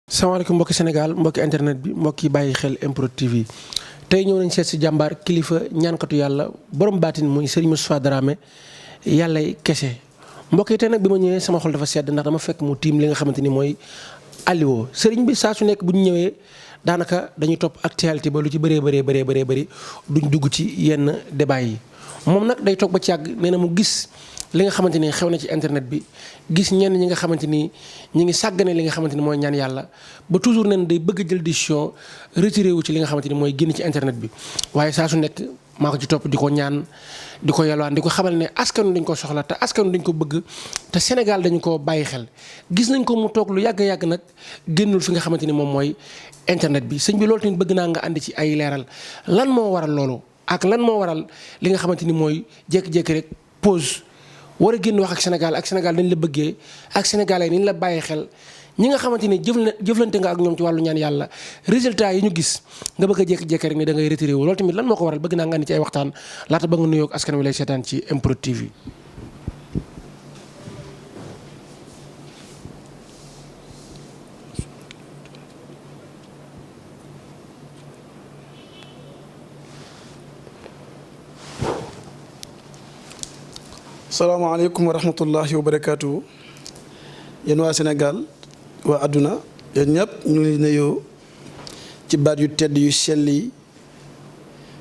salaamaaleykum mbokki Sénégal mbokki internet bi mbokki bàyyi xel MPROD TV tey ñëw nañ seet si jàmbaar kilifa ñaankatu yàlla borom baatin muy Serigne Moustapha Dramé yàllay kese mbokk yi tey nag bi ma ñëwee sama xol dafa sedd ndax dama fekk mu tiim li nga xamante ni mooy alliwoo Serigne bi saa su nekk bu ñu ñëwee daanaka dañuy topp actualité ba lu ci bëree bëri duñ dugg ci yenn débat yi moom nag day toog ba ci yàgg nee na mu gis li nga xamante ni xew na ci internet bi gis ñenn ñi nga xamante ni ñi ngi sàggane li nga xamante ni mooy ñaan yàlla ba toujours nen day bëgg a jël décision retiré wu ci li nga xamante ni mooy génn ci internet bi waaye saa su nekk maa ko ci topp di ko ñaan di ko yalwaan di ko xamal ne askanu dañ ko soxla te askanu dañ ko bëgg te Sénégal dañu ko bàyyi xel gis nañ ko mu toog lu yàgg nag génnul fi nga xamante ni moom mooy internet bi sëñ bi loolu tamit bëgg naa nga andi ci ay leeral lan moo waral loolu ak lan moo waral li nga xamante ni mooy jékki-jékki rek pause war a génn wax ak Sénégal dañ la bëggee ak sénégalais ni ñu la bàyyi xel ñi nga xamante ni jëflante nga ak ñoom ci wàllu ñaan yàlla résultat yi ñu gis nga bëgg a jékki-jékki rek ne da ngay retiré wu loolu tamit lan moo ko waral bëgg naa nga andi ci ay waxtaan laata ba nga nuyoo ak askan wi lay seetaan ci MPROD TV. salaamaaleykum wa rahmatullahi wa barakaatu yéen waa Sénégal waa àdduna yéen ñëpp ñu ngi nuyoo ci baat yu tedd yu sell yi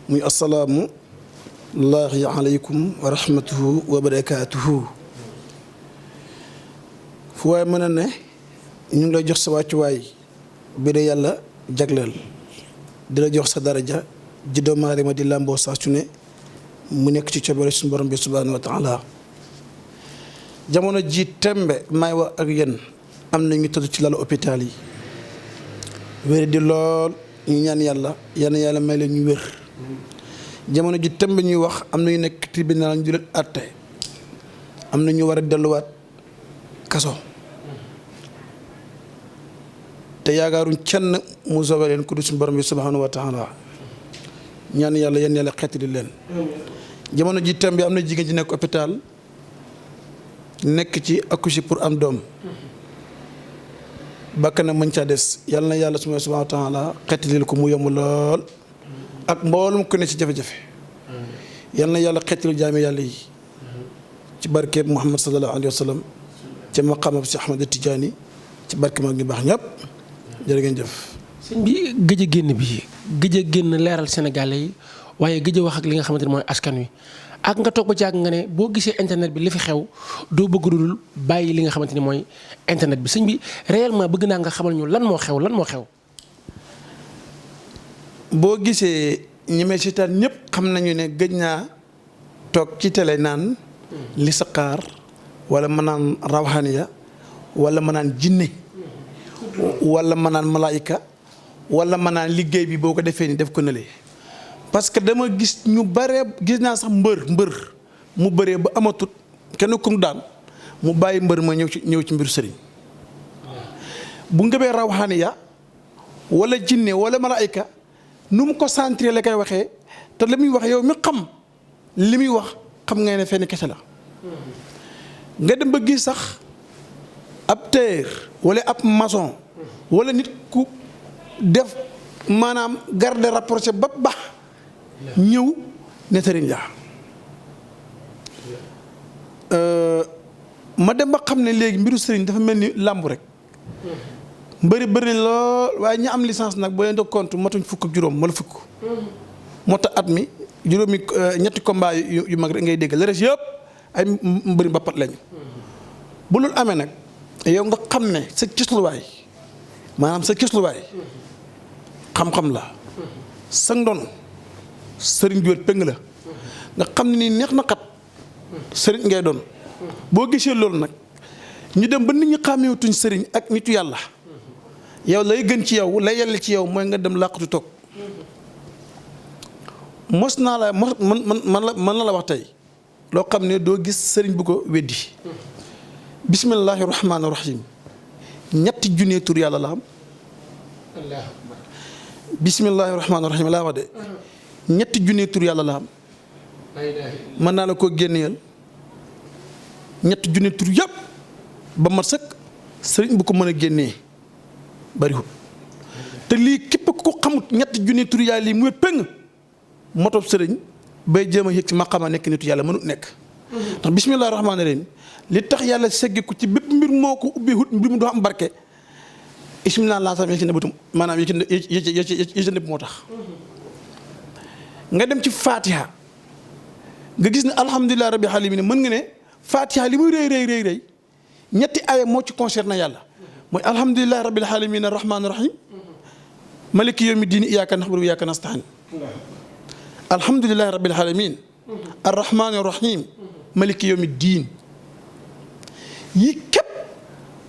muy asalaamu laahi aleykum wa rahmatuhu wa barakaatuhu fu waaye mën a ne ñu ngi lay jox sa wàccuwaay bi de yàlla jagleel di la jox sa daraja ji doomu aadama di làmboo saa su ne mu nekk ci coobare suñu borom bi subhaanahu wa taala jamono ji tembe may wax ak yéen am na ñu tëdd ci lalu hôpital yi wér di lool ñu ñaan yàlla yàlla may leen ñu wér jamono ji tembe ñuy wax am na ñu nekk tribunal ñu leen àtte am na ñu war a delluwaat kaso te yaakaaruñ kenn mu soobee leen ku du suñu borom bi subhanahu wa taala ñaan yàlla xeetali leen jamono ji tembe am na jigéen ji nekk hôpital nekk ci accoucher pour am doom bakkanam mën caa des yàlla na yàlla subhaanahu wa taala xeetalil ko mu yomb lool ak mboolum ko ne ci jafe-jafe yàlla na yàlla xeetalil jaami yàlla yi ci barkeeb Muhammad sallallahu alayhi wa sallam ci maqaamam si Ahmad Tijaani ci barke mag ñu baax ñëpp jërë ngeen jëf. sëñ bi gëj a génn leeral Sénégalais yi waaye gëj a wax ak li nga xamante ne mooy askan wi ak nga toog ba jàgg nga ne boo gisee internet bi li fi xew doo bëgg dul bàyyi li nga xamante ni mooy internet bi sëñ bi réellement bëgg naa nga xamal ñu lan moo xew. boo gisee ñi may seetaan ñëpp xam nañu ne gëj naa toog ci télé naan li saqaar wala ma naan rawxaniya wala ma naan jinne wala ma naan malaayika wala ma naan liggéey bi boo ko defee ni def ko nële parce que dama gis ñu bare gis naa sax mbër mu bëree ba amatut kenn kum daan mu bàyyi mbër ma ñëw ci mbiru sëriñ bu ngëbee rawxaaniya wala jinne wala malaayika nu mu ko centré la koy waxee te li muy wax yow mi xam li muy wax xam nga ne fenn kese la nga dem ba gis sax ab tailleur wala ab maçon wala nit ku def maanaam garde rapproché ba baax ñëw ne sëriñ la ma dem ba xam ne léegi mbiru sëriñ dafa mel ni làmb rek bëri lool waaye ñi am licence nag boo leen di compte matuñ fukk ak juróom wala fukk moo tax at mi juróomi ñetti combat yu mag rek ngay dégg le reste yëpp ay mbëri mbappat lañu bu loolu amee nag yow nga xam ne sa cësluwaay maanaam sa cësluwaay xam-xam la sa ndono sëriñ bi wér péng la nga xam ne nii neex na xat sëriñ ngay doon boo gisee loolu nag ñu dem ba nit ñi xàmmeewutuñ sëriñ ak nitu yàlla yow lay gën ci yow lay yàlla ci yow mooy nga dem làqatu toog mos naa la man la wax tey loo xam ne doo gis sëriñ bu ko weddi bismillaahi rahmaani rahim ñetti junne tur yàlla la am bismillaahi rahmaani rahim laa wax de ñetti junne tur yàlla la am mën naa la koo génneel ñetti junne tur yëpp ba mat sëkk sëriñ bu ko mën a génnee bariwul te lii képp ku ko xamut ñetti junni turu yàlla lii mu wét péng motob sëriñ bay jéem a yëg ci maqama nekk nitu yàlla mënut nekk ndax bismillaahi rahmaani rahiim li tax yàlla seggi ko ci bépp mbir moo ko ubbi hut mbir mu doo am barke bismillaahi laa sam yi ci nëbbatum maanaam yi ci nëbb moo tax nga dem ci fatiha nga gis ne alhamdulilah rabbil alamin mën nga ne fatiha li muy rëy ñetti aaya moo ci concerné yàlla mooy alhamdulilah rabbil alamin arrahmaani rahim maliki yawmi diin iyyaka na'budu wa iyyaka nasta'in alhamdulilah rabbil alamin arrahmaani rahim maliki yawmi diin yi képp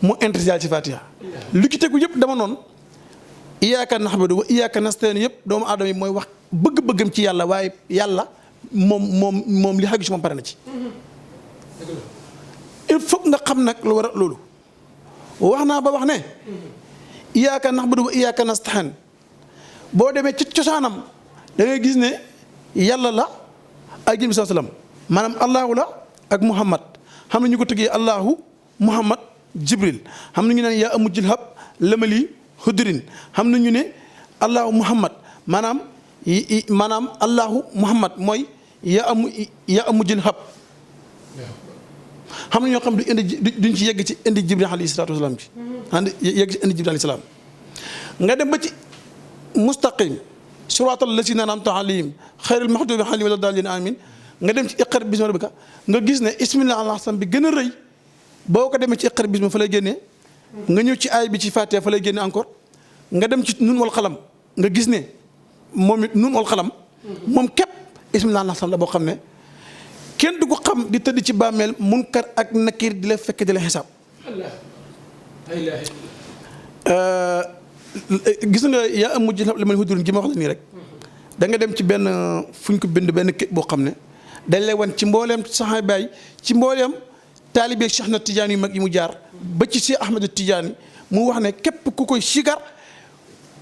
moo intéressé ci fatiha lu ci tegu yëpp dama noonu iyyaka na'budu wa iyyaka nasta'in yëpp doomu aadama yi mooy wax bëgg-bëggam ci yàlla waaye yàlla moom li xaju si moom pare na ci il faut nga xam nag lu war a loolu wax naa ba wax ne iyyaka na'budu wa iyyaka nasta'in boo demee ci cosaanam da ngay gis ne yàlla la ak jëm bi sallam maanaam allahu la ak muhammad xam na ñu ko tëggee allahu muhammad jibril xam na ñu ne yaa amu jilhab lamali hudrin xam na ñu ne allahu muhammad maanaam allahu muhammad mooy yaa amu jilhab xam na ñoo xam du indi duñ ci yegg ci indi jibril alayhi salaatu wasalaam bi andi yegg ci indi jibril alayhi salaam nga dem ba ci mustaqim siraatal lazina an'amta alayhim xayril maxduubi alayhim wala daalliin amin nga dem ci iqra bismi rabbika nga gis ne ismillah al-azam bi gën a rëy boo ko demee ci iqra bismi fa lay génnee nga ñëw ci aay bi ci fatiha fa lay génne encore nga dem ci nun wal xalam nga gis ne moom it nun wal xalam moom képp ismillah al-azam la boo xam ne kenn du ko xam di tëdd ci bàmmeel munkar ak nakir di la fekk di la xisaab gis nga yaa am mujj li ma hudurin gi ma wax la nii rek da nga dem ci benn fu ñu ko bind benn képp boo xam ne dañ lay wan ci mbooleem saxaaba yi ci mbooleem taalibe Cheikh na Tidiane yu mag yi mu jaar ba ci Cheikh Ahmed Tidiane mu wax ne képp ku koy sigar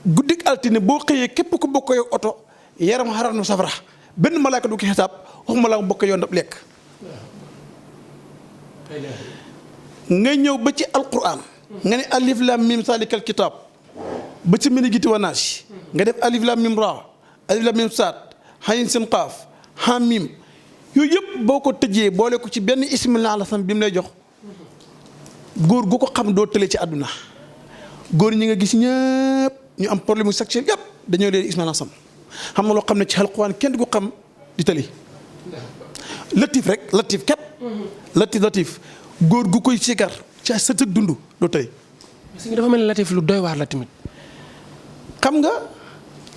guddik altine boo xëyee képp ku bokk yow oto yaram xaral na safara benn malaaka du ko xisaab waxuma laa bokk yoon dab lekk nga ñëw ba ci alquran nga ne alif lam mim salikal kitab ba ci mini giti wa naas nga def alif lam mim ra alif lam mim saat hayin sin qaaf ha mim yooyu yëpp boo ko tëjee boole ko ci benn ismillah alasam bi mu lay jox góor gu ko xam doo tële ci àdduna góor ñi nga gis ñëpp ñu am problème sexuel yëpp dañoo leen ismillah alasam xam nga loo xam ne ci alquran kenn du ko xam di tëli latif rek latif képp latif góor gu koy sikar ci sa tëg dund doo tëli parce que dafa mel ni latif lu doy waar la tamit xam nga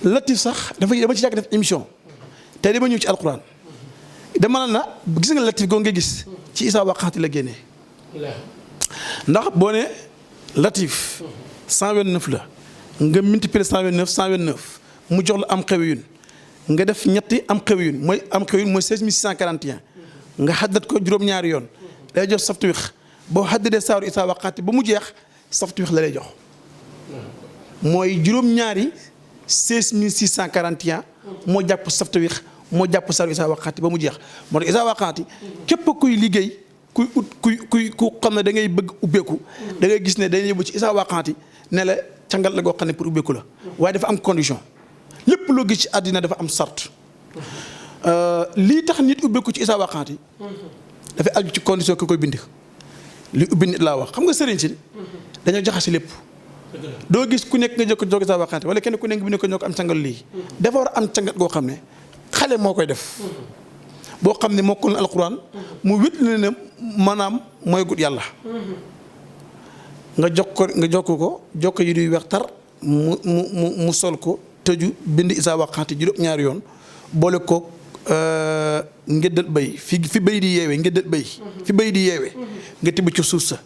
latif sax dama ci yàgg def émission tey dama ñëw ci alquran dama na gis nga latif goo nga gis ci isaa waqaati la génnee ndax boo ne latif 129 la nga multiplier 129 mu jox la am xewiyun nga def ñetti am xewiyun mooy am xewiyun mooy 16641 nga xaddat ko juróom-ñaari yoon day jox saftu wix boo xaddadee saaru isaa waqaati ba mu jeex saftu wix la lay jox mooy juróom-ñaari 16641 moo jàpp saftu wix moo jàpp saaru isaa waqaati ba mu jeex moo tax isaa waqaati képp kuy liggéey kuy ut ku xam ne da ngay bëgg ubbeeku da ngay gis ne dañuy yóbbu ci isaa waqaati ne la cangal la goo xam ne pour ubbeeku la waaye dafa am condition lépp loo gis ci àddina dafa am sart lii tax nit ubbeeku ci isaa waqaati dafay aju ci condition ki koy bind li ubbi nit laa wax xam nga sëriñ si dañoo jaxase lépp doo gis ku nekk nga jokk jóge isaa waqaati wala kenn ku nekk bi ne ko ñoo ko am cangal lii dafa war a am cangat goo xam ne xale moo koy def boo xam ne mokkul na alquran mu wét la ne maanaam mooy gut yàlla nga jokk yi duy weex tar mu sol ko tëju bind isaa waqaati juróom-ñaari yoon boole ko ngéddal bay fi bay di yeewee ngéddal bay fi bay di yeewee nga tibb ci suuf sa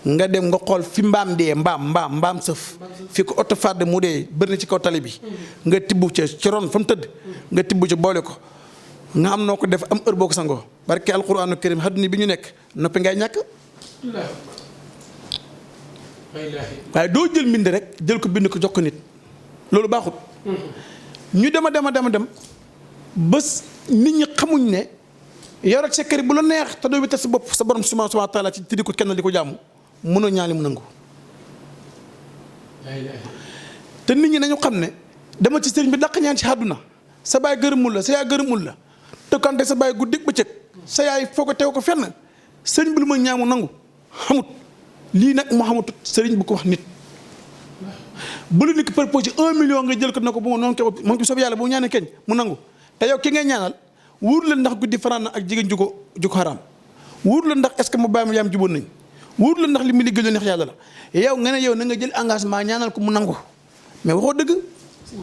nga dem nga xool fi mbaam dee mbaam sëf fi ko oto fàdd mu dee bëri na ci kaw tali bi nga tibb ca ci ron fa mu tëdd nga tibb ca boole ko nga am noo ko def am heure boo ko sangoo barke alquraanu karim àdduna bi ñu nekk noppi ngay ñàkk waaye doo jël mbind rek jël ko bind ko jox ko nit loolu baaxut ñu dem ba nit ñi xamuñ ne yorat secret bu la neex te doo wétal sa bopp sa borom subhaanahu wa taala ci tiddi ko kenn di ko jàmm mënoo ñaani mu nangu te nit ñi nañu xam ne dama ci sëriñ bi dàq ñaan ci àdduna sa baay gërëmul la sa yaay gërëmul la te kante sa baay guddi bëccëg sa yaay foo ko teew ko fenn sëriñ bi lu ma ñaamu nangu xamut lii nag moo xamut sëriñ bu ko wax nit bu la nit ki proposé 1 million nga jël ko na ko bu ma noonu ko moom ci soob yàlla bu ñaanee keñ mu nangu te yow ki ngay ñaanal wóor la ndax guddi fanaan na ak jigéen ju ko xaraam wóor la ndax est-ce que mu bàyyi ma yaam juboon nañ wóor la ndax li mu liggéey lu neex yàlla la yow nga ne yow na nga jël engagement ñaanal ko mu nangu mais waxoo dëgg.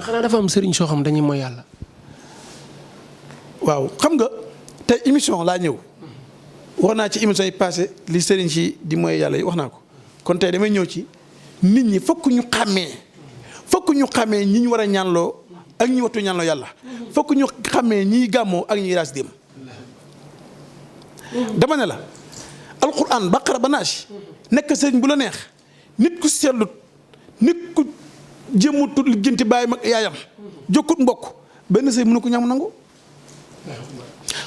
xanaa dafa am sëriñ soo xam dañuy mooy yàlla. waaw xam nga te émission laa ñëw wax naa ci émission yi passé li sëriñ si di mooy yàlla yi wax naa ko kon tey damay ñëw ci nit ñi fokk ñu xàmmee ñi ñu war a ñaanloo ak ñi wattu ñaanloo yàlla fokk ñu xàmmee ñiy gàmmoo ak ñiy raas dem dama ne la alquran baqara ba naasi nekk sëriñ bu la neex nit ku seetlut nit ku jéemutut li jënti bàyyi mag yaayam jokkut mbokk benn sëy mënu ko ñaamu nangu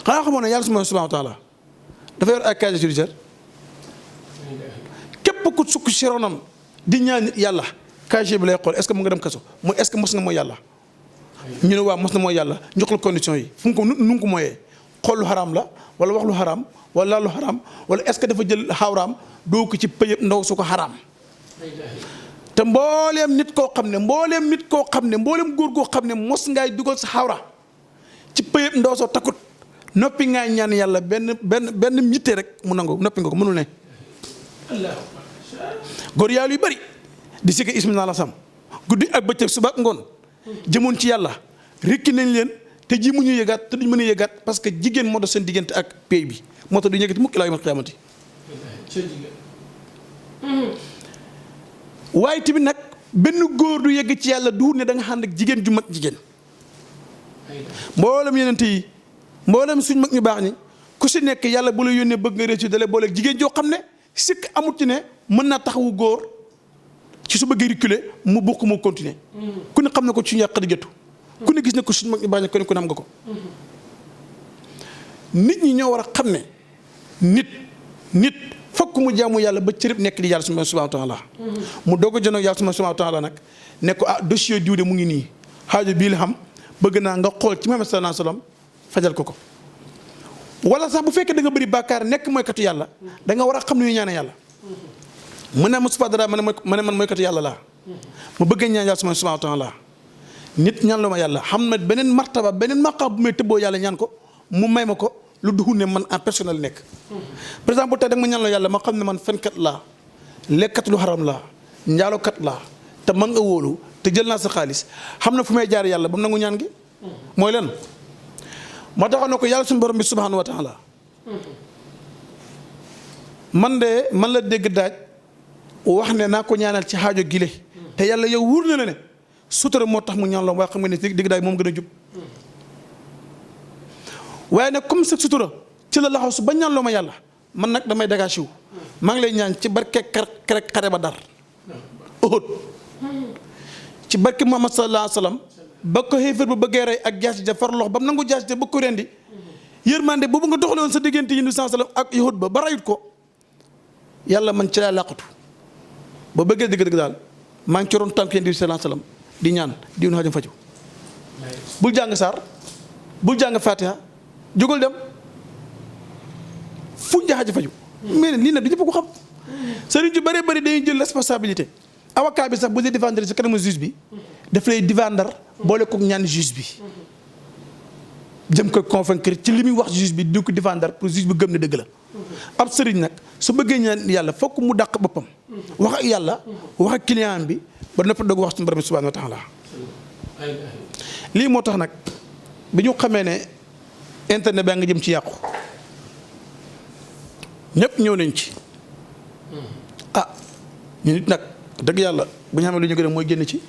xanaa xamoon ne yàlla subhanahu wa taala dafa yor ay casier judiciaire képp ku sukk si ronam di ñaan yàlla casier bi lay xool est-ce que mu nga dem kaso mooy est-ce que mos nga mooy yàlla ñu ne waaw mos na mooy yàlla jox la condition yi fu mu ko nu ngi ko mooyee xool lu xaraam la wala wax lu xaraam wala laal lu xaraam wala est-ce que dafa jël xawraam doo ko ci pëyëb ndaw su ko xaraam te mbooleem nit koo xam ne mbooleem góor goo xam ne mos ngay dugal sa xawra ci pëyëb ndaw soo takkut noppi ngay ñaan yàlla benn yitte rek mu nangu noppi nga ko mënul ne góor yàlla yu bari di sikka ismina la sam guddi ak bëccëg suba ak ngoon jëmoon ci yàlla rekki nañ leen te ji mu ñu yëgaat te duñ mën a yëgaat parce que jigéen moo dox seen diggante ak pay bi moo tax duñu yëgati mukk ilaa yawmal qiyaamati waaye tamit nag benn góor du yegg ci yàlla du ne da nga ànd ak jigéen ju mag jigéen mboolem yeneen yi mboolem suñ mag ñu baax ñi ku si nekk yàlla bu la yónnee bëgg nga réussir dale booleeg jigéen joo xam ne sikk amut ci ne mën naa taxawu góor ci su bëggee reculer mu bokk moo continuer ku ne xam ne ko ci ñàkk di jotu ku ne gis ne ko suñ mag ñu baax ñi ku ne xam nga ko nit ñi ñoo war a xam ne nit fokk mu jaamu yàlla ba cërëb nekk di yàlla subhanahu wa taala mu doog a jënoo yàlla subhanahu wa taala nag ne ko dossier diw de mu ngi nii xaajo bii la xam bëgg naa nga xool ci Muhammad sallallahu alayhi wasallam fajal ko wala sax bu fekkee da nga bëri bàkkaar nekk mooykatu yàlla da nga war a xam ne ñu ñaane yàlla mu ne Moustapha Dara ma ne man mooykatu yàlla laa ma bëgg ñaan yàlla subhanahu wa taala nit ñaan la ma yàlla xam na beneen martaba beneen maqaam bu may tëbboo yàlla ñaan ko mu may ma ko lu duxul ne man en personnel nekk par exemple tey da nga ma ñaan la yàlla ma xam ne man fenkat laa lekkat lu xaram laa njaalokat laa te man nga wóolu te jël naa sa xaalis xam na fu may jaar yàlla ba mu nangu ñaan gi mooy leen moo taxoon na ko yàlla suñu borom bi subhanahu wa taala man la dégg daaj wax ne naa ko ñaanal ci xaajo gile te yàlla yow wóor na la ne sutura moo tax mu ñaan la waaye xam nga ne dégg daaj moom gën a jub waaye nag comme sa sutura ci la laxaw su ba ñaan loo ma yàlla man nag damay dagaasi wu maa ngi lay ñaan ci barke xare ba dar Uhud ci barke Muhammad sallallahu alayhi wa sallam ba ko xéefar ba bëggee rey ak jaasi ja far lox ba mu nangu jaasi ja ba ko rendi yërmande boobu nga doxale woon sa diggante yi sallallahu alayhi wa sallam ak Uhud ba rayut ko yàlla man ci laa làqatu ba bëggee dëgg-dëgg daal maa ngi ci ron tànk yéen sallallahu alayhi wa sallam di ñaan diw na xajam faju bul jàng saar bul jàng fatiha jógal dem fu ñu xaj faju mais lii nag du ñëpp ko xam sëriñ ju bëree bëri dañuy jël responsabilité avocat bi sax bu dee défendre si kanamu juge bi daf lay défendre boole kook ñaan juge bi jëm koy convaincre ci li muy wax juge bi di ko défendre pour juge bi gëm ne dëgg la ab sëriñ nag su bëggee ñaan yàlla fokk mu dàq boppam wax ak yàlla wax ak client bi ba noppi doog wax ci borom bi subhanahu wa taala lii moo tax nag bi ñu xamee ne internet baa nga jëm ci yàqu ñëpp ñëw nañ ci ñu nit nag dëgg yàlla bu ñu xamee lu ñu gënal mooy génn ci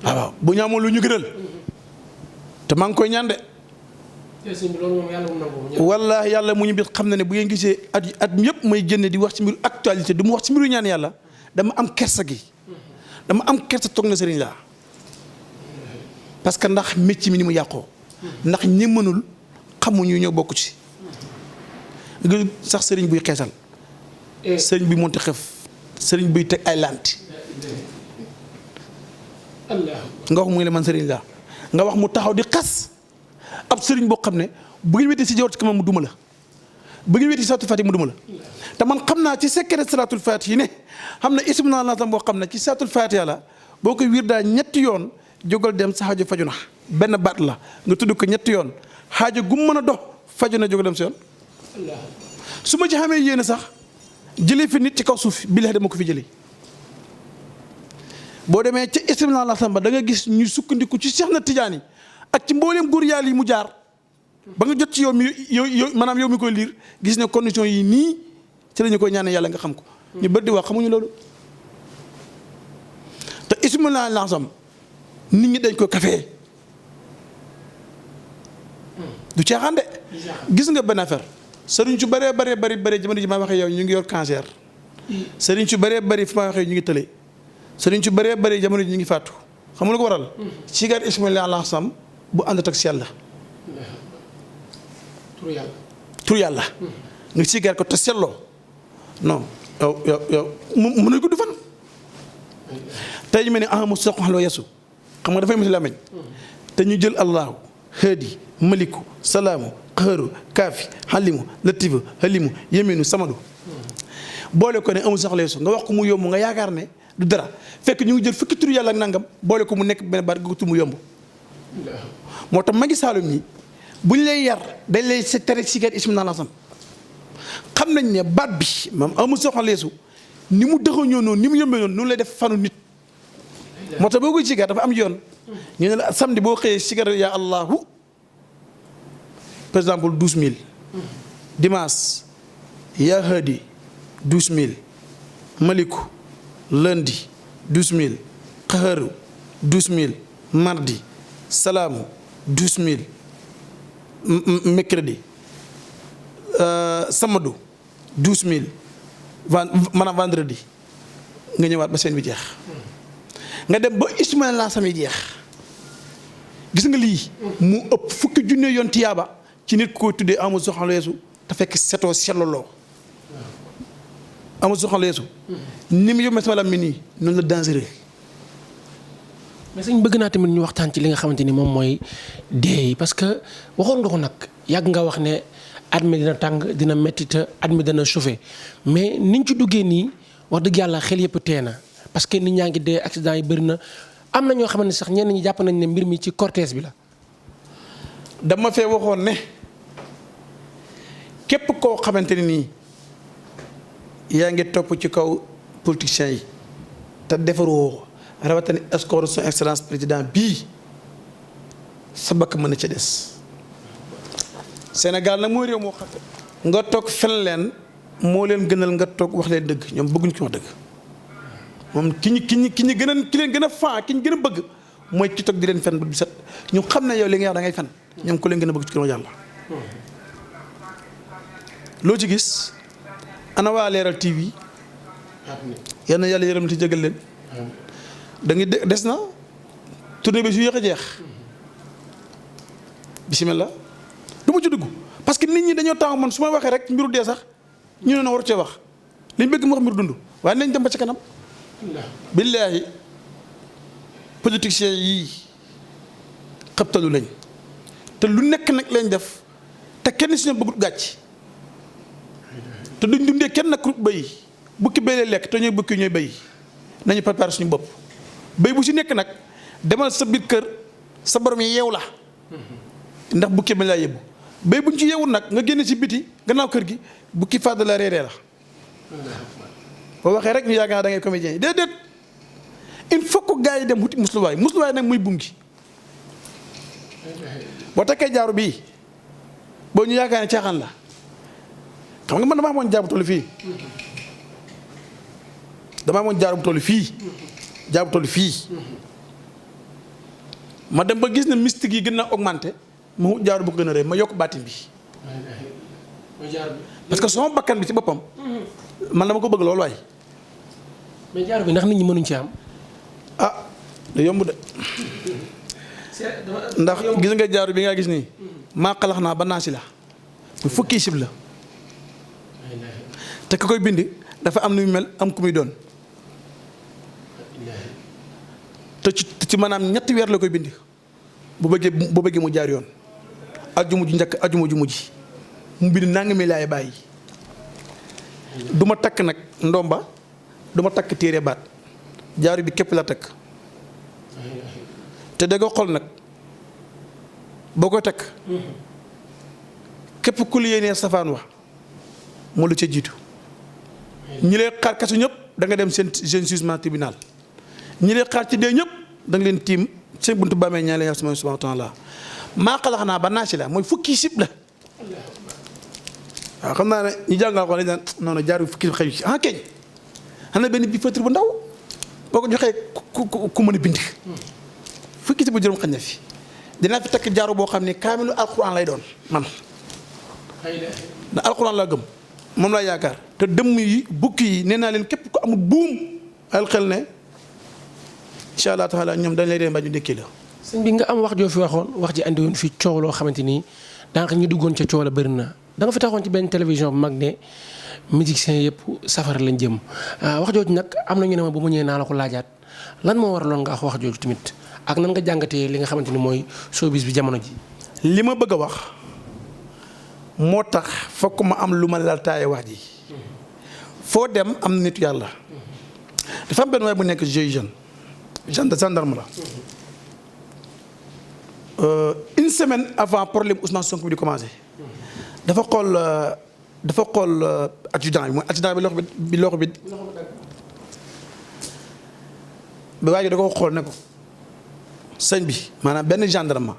waaw bu ñu amoon lu ñu gënal te maa ngi koy ñaan de wallaahi yàlla mu ñu bit xam na ne bu ngeen gisee at yëpp may génne di wax ci mbiru actualité du mu wax ci mbiru ñaan yàlla dama am kersa gi dama am kersa toog na sëriñ laa parce que ndax métier mi ni mu yàqoo ndax ñi mënul xamuñu ñoo bokk ci nga sax sëriñ buy xeesal sëriñ buy monte xef sëriñ buy teg ay lanti nga wax mu ngi la man sëriñ laa nga wax mu taxaw di xas ab sëriñ boo xam ne bu ngeen wéetee si jawat kama mu duma la bu ngeen wéetee si salaatul faatihi mu duma la te man xam naa ci secret salaatul faatihi ne xam na ismu naa tam boo xam ne ci salaatul faatihi la boo koy wir daa ñetti yoon jógal dem sa xaajo faju na benn baat la nga tudd ko ñetti yoon xaajo gum mën a dox faju na jógal dem si yoon su ma ci xamee yéene sax jëlee fi nit ci kaw suuf bi la dama ko fi jëlee boo demee ca ismu naa ba da nga gis ñu sukkandiku ci Cheikh na Tidiane ak ci mbooleem góor yàlla yi mu jaar ba nga jot ci yow mi yow maanaam yow mi koy liir gis ne condition yi nii ci la ñu koy ñaane yàlla nga xam ko ñu bëri di wax xamuñu loolu te ismu naa nit ñi dañ ko kafee du caaxaan de gis nga benn affaire sëriñ su bëree bëri jamono ji ma waxee yow ñu ngi yor cancer sëriñ su bëree bëri fi ma waxee ñu ngi tële sëriñ su bëree bëri jamono ji ñu ngi fàttu xam nga lu ko waral sigaar ismu naa bu àndat ak si yàlla tur yàlla nga sigaar ko te selloo non yow mën na gudd fan tey ñu mel ne mu soqal wa yesu xam nga dafay mati làmmiñ te ñu jël allahu haadi maliku salaamu xëru kaafi xalimu latifu halimu yeminu samadu boole ko ne amul soxla yesu nga wax ko mu yomb nga yaakaar ne du dara fekk ñu ngi jël fukki tur yàlla ak nangam boole ko mu nekk benn baat gu tur mu yomb moo tax magi saalum ñi bu ñu lay yar dañ lay tere sigaar ismu naa lasam xam nañ ne baat bi maam amul soxla yeesu ni mu dëxañoo noonu ni mu yombee noonu noonu lay def fanu nit moo tax boo koy sigaar dafa am yoon ñu ne la samedi boo xëyee sigaar yaa allahu par exemple 12000 dimanche yaa hadi 12000 maliku lundi 12000 xaharu 12000 mardi salaamu 12000 mercredi samedi 12000 maanaam vendredi nga ñëwaat ba seen bi jeex nga dem ba ismail laa sami jeex gis nga lii mu ëpp fukki junne yoon tiyaaba ci nit ko tuddee amul soxla yeesu te fekk setoo selloloo amul soxla yeesu ni mu yombee sama lam mi nii noonu la dangereux. mais sëñ bëgg naa tamit ñu waxtaan ci li nga xamante ni moom mooy dee yi parce que waxoon nga ko nag yàgg nga wax ne at mi dina tàng dina métti te at mi dana chauffé mais niñ ci duggee nii wax dëgg yàlla xel yëpp tee na parce que nit ñaa ngi dee accident yi bëri na am na ñoo xamante ne sax ñenn ñi jàpp nañ ne mbir mi ci cortège bi la. dama fee waxoon ne képp koo xamante ne nii yaa ngi topp ci kaw politiciens yi te defaroo rawatina escort son excellence président bii sa bakk mën na ca des. Sénégal nag mooy réew moo xam nga toog fen leen moo leen gënal nga toog wax leen dëgg ñoom bëgguñ ko wax dëgg moom ki ñu gën a ki leen gën a fan ki ñu gën a bëgg mooy ki toog di leen fen bu set ñu xam ne yow li nga wax da ngay fen ñoom ku leen gën a bëgg ci kër yàlla. loo ci gis ana waa Leeral TV yal na yàlla yërëm ti jégal leen da ngay des na tournée bi su yéex a jeex bisimilah. du ma ci dugg parce que nit ñi dañoo taxaw man su ma waxee rek mbiru dee sax ñu ne na war cee wax liñ bëgg mu wax mbiru dund waaye nañ dem ba ci kanam. billaahi politiciens yii xëptalu lañ te lu nekk nag lañ def te kenn si ñoom bëggut gàcc te duñ dundee kenn nag béy bukki béy lay lekk te ñooy bukki ñooy béy nañu préparé suñu bopp béy bu si nekk nag demal sa biir kër sa borom yi yeew la ndax bukki ba laa yebbu béy buñ ci yeewul nag nga génne ci biti gannaaw kër gi bukki fàdd la reeree la boo waxee rek ñu yaakaar da ngay comédien yi déedéet il faut que gars yi dem wuti musluwaay nag muy bum gi boo takkee jaaru bii boo ñu yaakaar ne caaxaan la xam nga man damaa amoon jaar bu tollu fii ma dem ba gis ne mystique yi gën na augmenté ma wut jaaru bu ko gën a rëy ma yokk baatin bi parce que sama bakkan bi ci boppam man dama ko bëgg loolu waay. mais jaaru bi ndax nit ñi mënuñ ci am. ah da yomb de ndax gis nga jaaru bi nga gis nii maa xalax naa ba naa si la bu fukki sib la te ka koy bind dafa am nu mu mel am ku muy doon te ci maanaam ñetti weer la koy bind bu bëggee mu jaar yoon ajjuma ju njëkk ajjuma ju mujj mu bind nangami laay bàyyi du ma takk nag ndomba du ma takk téere baat jaaru bi képp la takk te da nga xool nag boo koy takk képp ku lu yéenee safaan wax moo lu ca jiitu ñi lay xaar kasu ñëpp da nga dem seen jugement tribunal ñi lay xaar ci dee ñëpp da nga leen tiim seen buntu bàmmee ñaan la yàlla subhanahu wa ta'ala maa xalax naa ba naasi la mooy fukki sib la waaw xam naa ne ñu jàngal ko dañ naan noonu jaar fukki xëy ci keñ xam na benn bi feutre bu ndaw boo ko joxee ku mën a bind fukki sib bu juróom xañ na fi dinaa fi takk jaaru boo xam ne kaamilu alquran lay doon man na alquran laa gëm moom laa yaakaar te dëmm yi bukki yi nee naa leen képp ko amul buum al xel ne incha allah taala ñoom dañ lay dem ba ñu dëkkee la. sëñ bi nga am wax joo fi waxoon wax ji andi woon fi coow loo xamante ni daanaka ñu duggoon ca coow la bëri na da nga fi taxoon ci benn télévision bu mag ne musiciens yëpp safara lañ jëm wax jooju nag am na ñu ne ma bu mu ñëwee naa la ko laajaat lan moo waraloon nga wax jooju tamit ak nan nga jàngatee li nga xamante ni mooy showbiz bi jamono ji. li ma bëgg a wax moo tax fokk ma am lu ma laltaaye wax ji foo dem am na nitu yàlla dafa am benn waay bu nekk jeune gendarme la une semaine avant problème Ousmane Sonko bi di commencé dafa xool adjudant bi mooy adjudant bi loxo bi ba waa ji da ko xool ne ko sëñ bi maanaam benn gendarme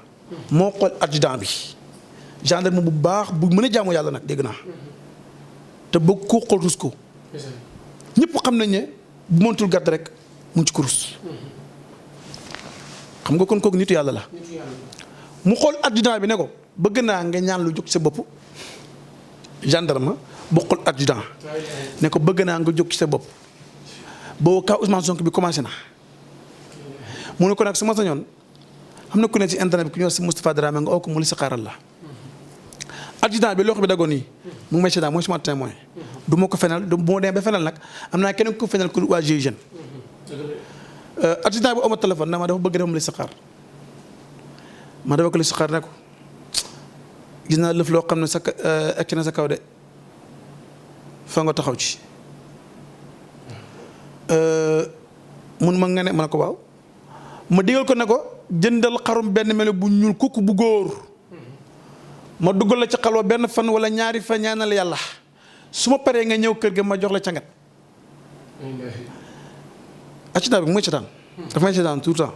moo xool adjudant bi gendarme bu baax bu mën a jaamu yàlla nag dégg naa te bëgg koo xool rus ko ñëpp xam nañ ne bu mëntul gàtt rek mu ci kurus xam nga kon kooku nitu yàlla la mu xool adjudant bi ne ko bëgg naa nga ñaan lu jóg ci sa bopp gendarme bu xool adjudant ne ko bëgg naa nga jóg ci sa bopp boobu kaw Ousmane Sonko bi commencé na mu ne ko nag su ma sañoon xam na ku ne ci internet bi ku ñëw si Moustapha Dramé nga oo ko mu li si xaaral la adjudant bi loxo bi dagoon nii mu ngi may seetaan mooy suma témoin du ma ko fenal bu ma demee ba fenal nag am naa keneen ku fenal ku waa GIGN adjudant bi oma téléphone na ma dafa bëgg dafa mu li si xaar ma dafa ko li si xaar ne ko gis naa lëf loo xam ne sa egg na sa kaw de fa nga taxaw ci mun ma nga ne ma ne ko waaw ma digal ko ne ko jëndal xarum benn melo bu ñuul kukk bu góor ma duggal la ci xalwa benn fan wala ñaari fan ñaanal yàlla su ma paree nga ñëw kër ga ma jox la cangat accident bi mooy seetaan dafa may seetaan tout le temps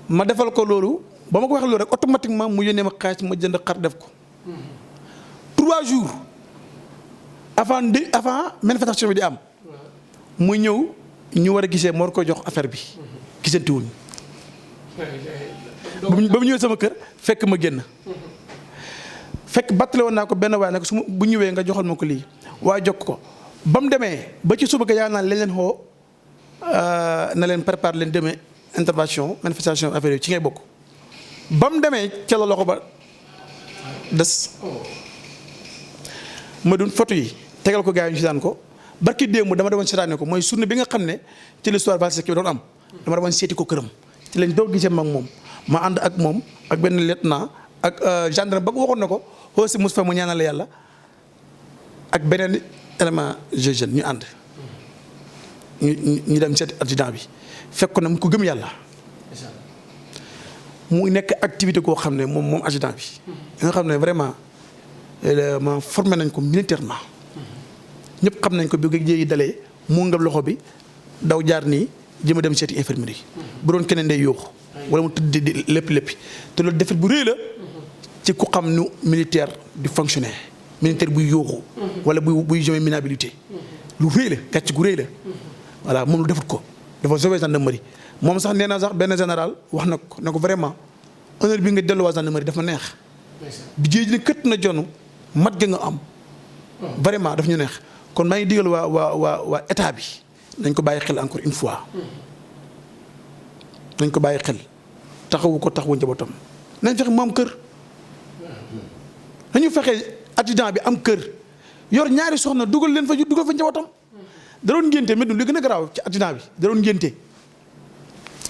ma defal ko loolu ba ma ko waxee loolu rek automatiquement mu yónnee ma xaalis ma jënd xar def ko 3 jours avant manifestation bi di am mu ñëw ñu war a gisee moo war ko jox affaire bi gisante wuñ ba mu ñëwee sama kër fekk ma génn fekk battale woon naa ko benn waaye nag su ma bu ñëwee nga joxal ma ko lii waaye jokk ko ba mu demee ba ci suba ga yaa naan leen xoo na leen prépare leen demee intervention manifestation affaire yi ci ngay bokk ba mu demee ca la loxo ba des ma dun photo yi tegal ko gars yi ñu si daan ko barki démb dama demoon seetaane ko mooy journée bi nga xam ne ci l'histoire Valse ki doon am dama demoon seeti ko këram ci lañ doog gisee mag moom ma ànd ak moom ak benn lieutenant ak gendarme ba waxoon na ko aussi Moustapha mu ñaanal yàlla ak beneen élément jeune ñu ànd ñu dem seeti adjudant bi fekk ko na mu ko gëm yàlla mu nekk activité koo xam ne moom adjudant bi nga xam ne vraiment ma formé nañ ko militairement ñëpp xam nañ ko bi nga jéegi dalee mu ngab loxo bi daw jaar nii jëm a dem seeti infirmerie bu doon keneen day yooxu wala mu tëdd di lépp te loolu defet bu rëy la ci ku xam nu militaire di fonctionner militaire buy yooxu wala buy jëmee maniabilité lu rëy la gàcc gu rëy la voilà moom lu defut ko dafa sauvé gendarmerie moom sax nee na sax benn général wax na ko ne ko vraiment honneur bi nga delluwaa gendarmerie dafa neex bi jéej ne kët na jonu mat ga nga am vraiment daf ñu neex kon maa ngi digal waa état bi nañ ko bàyyi xel encore une fois nañ ko bàyyi xel taxawu ko taxawu njabootam nañ fexe mu am kër nañu fexe adjudant bi am kër yor ñaari soxna dugal leen fa dugal fa njabootam da doon ngénte mais du li gën a garaaw ci adjudant bi da doon ngénte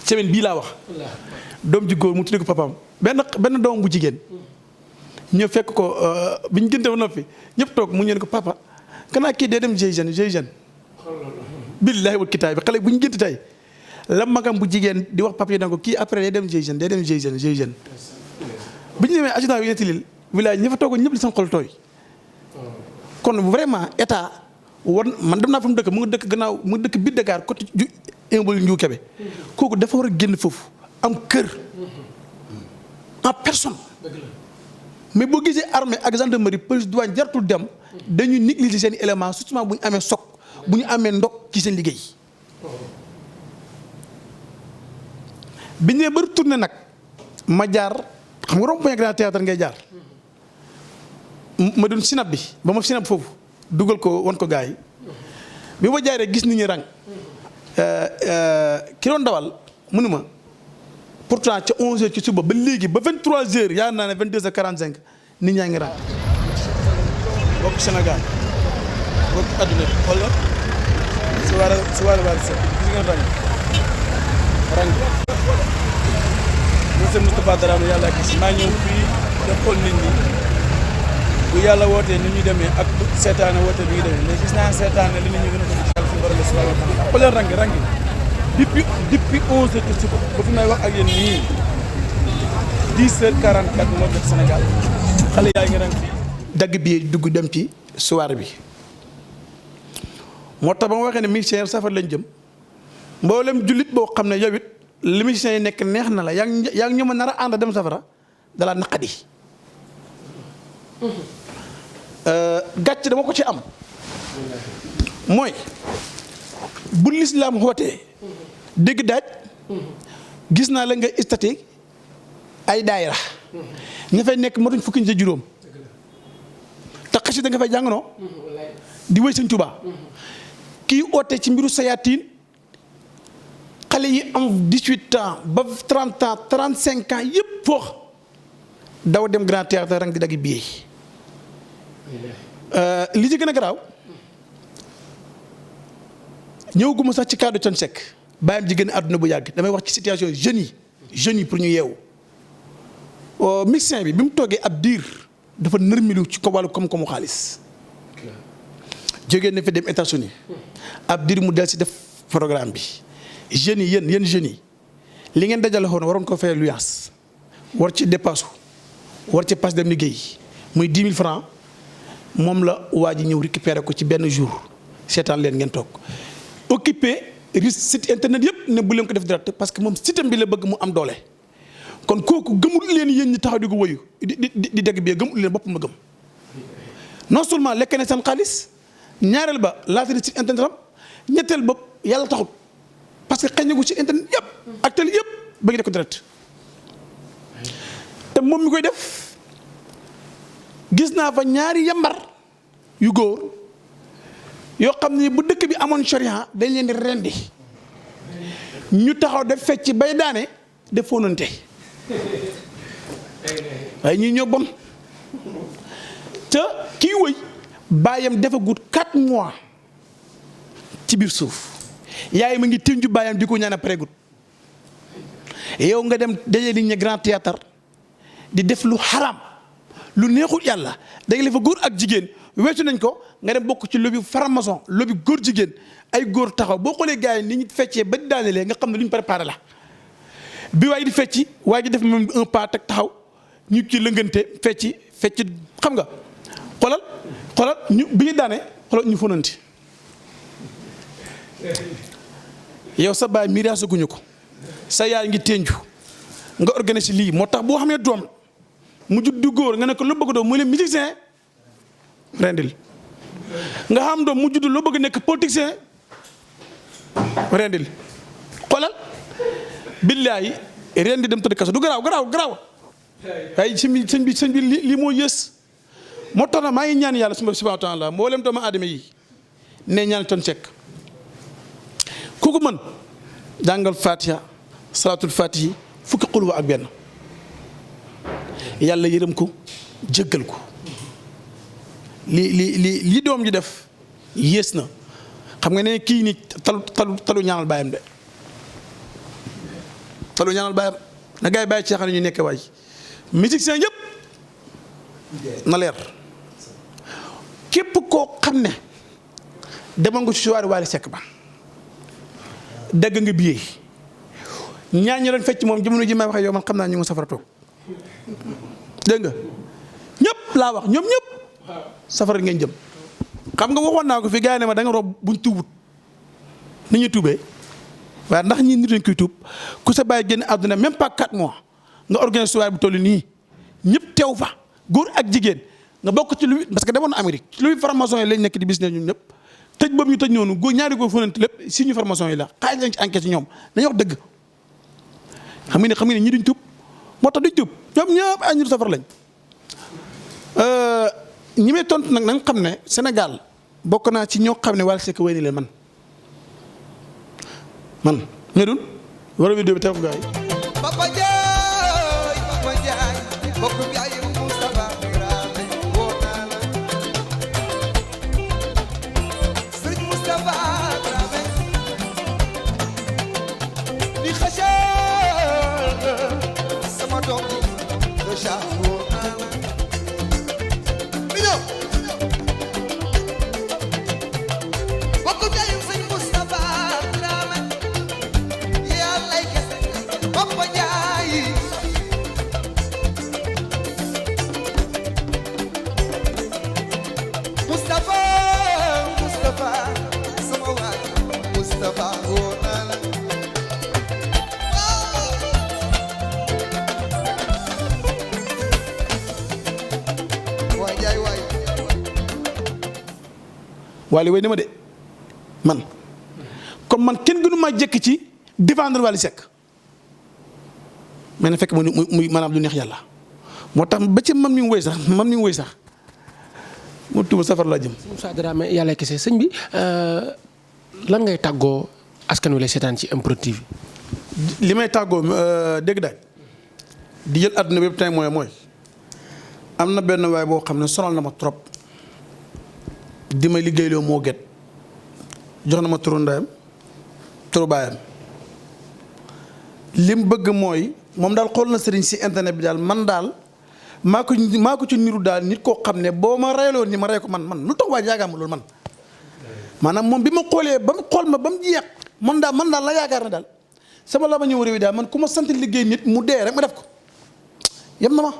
semaine bii laa wax. doom ji góor mu tuddee ko papaam benn doom bu jigéen. ñëw fekk ko bi ñu gënte ba noppi ñëpp toog mu ñeen ko papa kanaa kii day dem GIGN. billaahi wal kitaab bi xale bu ñu gënte tey la magam bu jigéen di wax papa yi ko kii après day dem GIGN. bi ñu demee accident bi nettalil village ña fa toogoon ñëpp li seen xol tooy. kon vraiment état man dem naa fa mu dëkk mu ngi dëkk gannaaw mu ngi dëkk biir Dakar côté immeuble Ndiou Kébé kooku dafa war a génn foofu am kër en personne. mais boo gisee armée ak gendarmerie police douane jartul dem dañuy négliger seen élément surtout bu ñu amee soc bu ñu amee ndox ci seen liggéey. bi ñu nee ba retourné nag ma jaar xam nga rond-point Grand Théâtre ngay jaar ma doon sinap bi ba ma sinap foofu dugal ko won ko gars yi bi ma jaaree gis nit ñi rang ki doon dawal mënu ma pourtant ca 11h ci suba ba léegi ba 23h yaa naa ne 22h45 nit ñaa ngi rang. bokk Sénégal bokk adduna bi xool nga si waar set gis nga rang monsieur Moustapha Dramé yàlla gis maa ñëw fii da xool nit ñi bu yàlla wootee ni ñu demee ak seetaane woote bi ngi demee mais gis naa seetaane li nit ñi gën a ko ci yàlla si borom subhanahu wa taala xool leen rang depuis 11h ci suba ba fi may wax ak yéen nii 10h44 moo jot Sénégal xale yaa ngi rang fii dagg bi dugg dem ci soir bi moo tax ba ma waxee ne ministère safar lañ jëm mboolem jullit boo xam ne yow it li musiciens yi nekk neex na la yaa ngi ñu ma nar a ànd dem safara dalaa naqadi gàcc dama ko ci am mooy bu lislaam xootee dégg daaj gis naa la nga istaté ay daayira nga fay nekk matuñ fukki nit juróom te xasida nga fay jànganoo di wéy Sëñ Tuubaa kii oote ci mbiru sayaatiin xale yi am 18 ans ba 30 ans 35 ans yëpp foox daw dem Grand Théâtre rang di dagg billet li ci gën a garaaw ñëwaguma sax ci cadre Thione Seck bàyyam ji gën a àdduna bu yàgg damay wax ci situation jeunes yi pour ñu yeewu musicien bi mu toogee ab diir dafa nërmilu ci ko wàllu koom-koomu xaalis jógee na fi dem États-Unis ab diir mu del si def programme bi jeunes yi yéen jeunes yi li ngeen dajale xoon waroon ko fay luyaas war ci dépasse war ci passe dem liggéey muy 10 000 francs moom la waa ji ñëw récupérer ko ci benn jour seetaan leen ngeen toog occupé site internet yëpp ne bu leen ko def direct parce que moom site bi la bëgg mu am doole. kon kooku gëmul leen yéen ñi taxaw di ko woyu di dégg bi gëmul leen boppam la gëm non seulement lekk na seen xaalis ñaareel ba laata na site internet am ñetteel ba yàlla taxut parce que xëy na ko ci internet yëpp ak télé yëpp ba ngi def ko direct te moom mi koy def gis naa fa ñaari yambar yu góor yoo xam ne bu dëkk bi amoon sharia dañ leen di rendi ñu taxaw def fecc bay daane def fóonante waaye ñii ñoo bon te kii wëy baayam defagut 4 mois ci biir suuf yaay ma ngi tënju baayam di ko ñaan a paregut yow nga dem daje nit ñi Grand Théâtre di def lu xaram lu neexul yàlla dajale fa góor ak jigéen weesu nañ ko nga dem bokk ci lobby franc-maçon lobby góor jigéen ay góor taxaw boo xoolee gars yi ni ñu feccee ba di daanelee nga xam ne lu ñu préparé la bi waaye di fecci waaye ji def même un pas teg taxaw ñu ci lëngante fecci xam nga xoolal ñu bi ñu daane xoolal ñu fonanti yow sa baay miraasaguñu ko sa yaay ngi tenju nga organiser lii moo tax boo xamee doom mu judd du góor nga ne ko lu bëgg doom muy leen musicien rendil nga xam doom mu judd loo bëgg nekk politicien rendil xoolal billaahi rendi dem tëdd kaso du garaaw waaye sëñ bi lii moo yées moo tax na maa ngi ñaan yàlla subhaanahu wa taala mboolem doomu aadama yi ne ñaan Thione Seck kooku mën jàngal fatiha salaatul fatihi fukki xulwa ak benn yàlla yërëm ko jéggal ko li doom ji def yées na xam nga ne kii ni talu ñaanal baayam de te lu ñaanal bàyyam na gars yi bàyyi caaxaan ñu nekkee waay musiciens yëpp na leer képp koo xam ne demoon nga ci soirée Wally Seck ba dagg nga billet ñaan ñu doon fecc moom jamono ji may waxee yow man xam naa ñu ngi safara toog dégg nga ñëpp laa wax ñoom ñëpp safara ngeen jëm. xam nga waxoon naa ko fi gars yi ne ma da nga rob buñ tuubut ni ñuy tuubee waaye ndax ñi nit dañ koy tuub ku sa bàyyi génn àdduna même pas 4 mois nga organise soirée bu toll nii ñëpp teew fa góor ak jigéen nga bokk ci lu parce que demoon na Amérique ci lu formation yi lañ nekk di business ñun ñëpp tëj boobu ñu tëj noonu góor ñaari góor fënante lépp si ñu formation yi la xaaj lañ ci enquête ci ñoom dañuy wax dëgg xam nga ne ñi duñ tuub moo tax duñ tuub ñoom ñëpp ay ñu safar lañ ñi may tontu nag na nga xam ne Sénégal bokk naa ci ñoo xam ne Wally Seck wéy ni leen man ñedun war a vidéo bi teew ko gars yi Papa Ndiaye bokk bi ay Moustapha Dramé woo naa la Serigne Moustapha Dramé di xëccal sama doom de chat woo naa la mi ñëw bokk bi ay Serigne Moustapha Dramé yàlla ay kese Papa Ndiaye Moustapha sama waay Moustapha woo naa la waay Ndiaye waay Wally wéy na ma de man comme man kenn gënu maa jëkk ci défendre Wally Seck mais na fekk muy maanaam lu neex yàlla moo tax ba ci man mi ngi wéy sax mu tuba safar laa jëm. Moussa Dramé yàlla kese sëñ bi lan ngay tàggoo askan wi lay seetaan ci MPROD TV. li may tàggoo dégg daaj di jël àdduna bépp tey mooy am na benn waay boo xam ne sonal na ma trop di may liggéeyloo moo get jox na ma turu ndeyam turu baayam li mu bëgg mooy moom daal xool na sëriñ si internet bi daal man daal maa ko ci niru daal nit koo xam ne boo ma reyloo ni ma rey ko man lu tax waa yaakaar ma loolu man maanaam moom bi ma xoolee ba mu xool ma ba mu jeex man daal la yaakaar na daal sama la ma ñëw réew daal man ku ma sant liggéey nit mu dee rek ma def ko yem na ma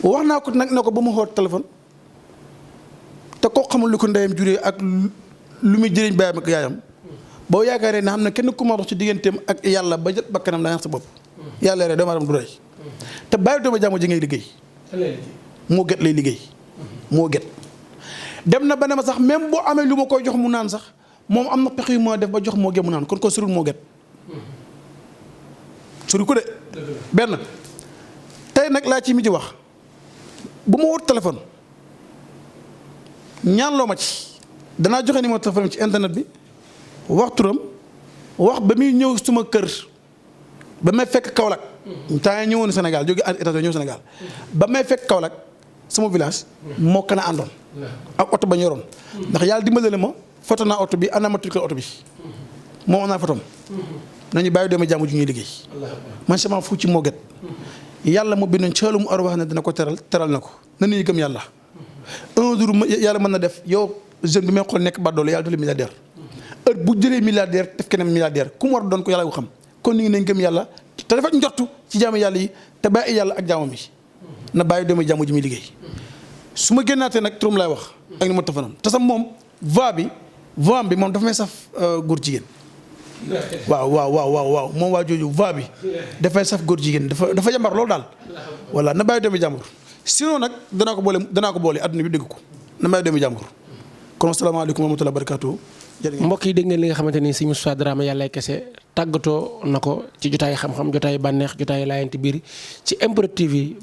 wax naa ko nag ne ko ba mu xool téléphone te koo xamul lu ko ndeyam juree ak lu muy jëriñ baayam ak yaayam boo yaakaaree ne xam ne kenn ku ma dox ci digganteem ak yàlla ba jot bakkanam daa sa bopp yàlla rek doomu aadama du rey te bàyyi doomu jàmm ji ngay liggéey moo get lay liggéey moo get dem na ba ne ma sax même boo amee lu ma koy jox mu naan sax moom am na pexe yu ma def ba jox moo get mu naan kon ko surul moo get suru ko de benn tey nag laa ci mujj wax bu ma wut téléphone ñaan loo ma ci danaa joxe numéro téléphone ci internet bi wax turam wax ba muy ñëw suma kër ba may fekk Kaolack temps yi ñëwoon Sénégal jóge États-Unis ñëw Sénégal ba may fekk Kaolack sama village moo kan a àndoon ak oto ba ñu yoroon ndax yàlla dimbale ma foto naa oto bi ana ma turkal oto bi moom am naa fotom nañu bàyyi doomu jàmm ju ñuy liggéey man sama fu ci moo get yàlla mu bindoon ci mu or wax ne dina ko teral na ko na nit ñi gëm yàlla un jour yàlla mën na def yow jeune bi may xool nekk baddoole yàlla def milliardaire heure bu jëlee milliardaire def keneen milliardaire ku mu war doon ko yàlla ko xam kon ni ngi nañ gëm yàlla te dafa njortu ci jaamu yàlla yi te bàyyi yàlla ak jaamam yi na bàyyi doomu jàmm ji muy liggéey su ma génnaatee nag turam laay wax ak ni ma tafanam te sax moom voix bi moom dafa may saf góor jigéen waaw moom waa jooju voix bi dafay saf góor jigéen dafa yambar loolu daal voilà na bàyyi doomu jàmbur sinon nag danaa ko boole adduna bi dégg ko na bàyyi doomu jàmbur kon asalaamaaleykum wa rahmatulah barakaatu. mbokk yi dégg ngeen li nga xamante ni sëñ Moustapha Dramé yàlla kese tàggatoo na ko ci jotaay xam-xam jotaay bànneex jotaay laayante biir ci MPROD TV